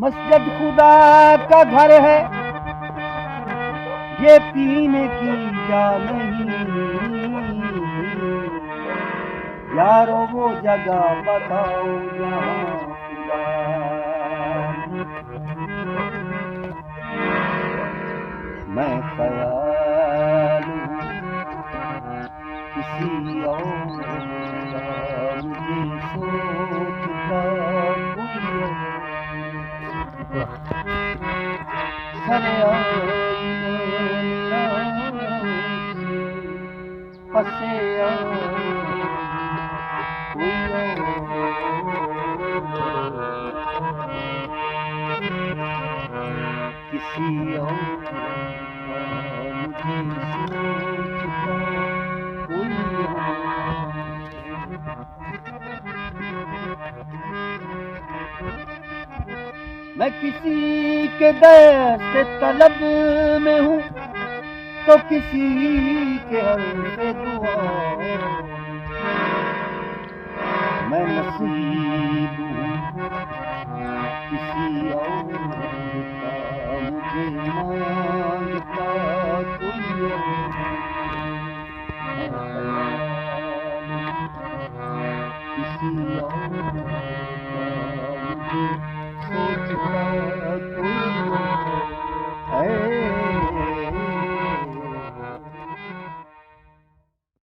मस्जिद खुदा का घर है, ये पीने की जा नहीं। यारो वो जगह बताओ जहाँ खुदा। मैं ख्याल हूँ किसी और का, मुझे सोचता कोई फंसे किसी और मैं किसी के दर से तलब में हूँ तो किसी के हल्के दुआ। मैं नसीब हूँ किसी और का, मुझे मांगता कोई और, किसी और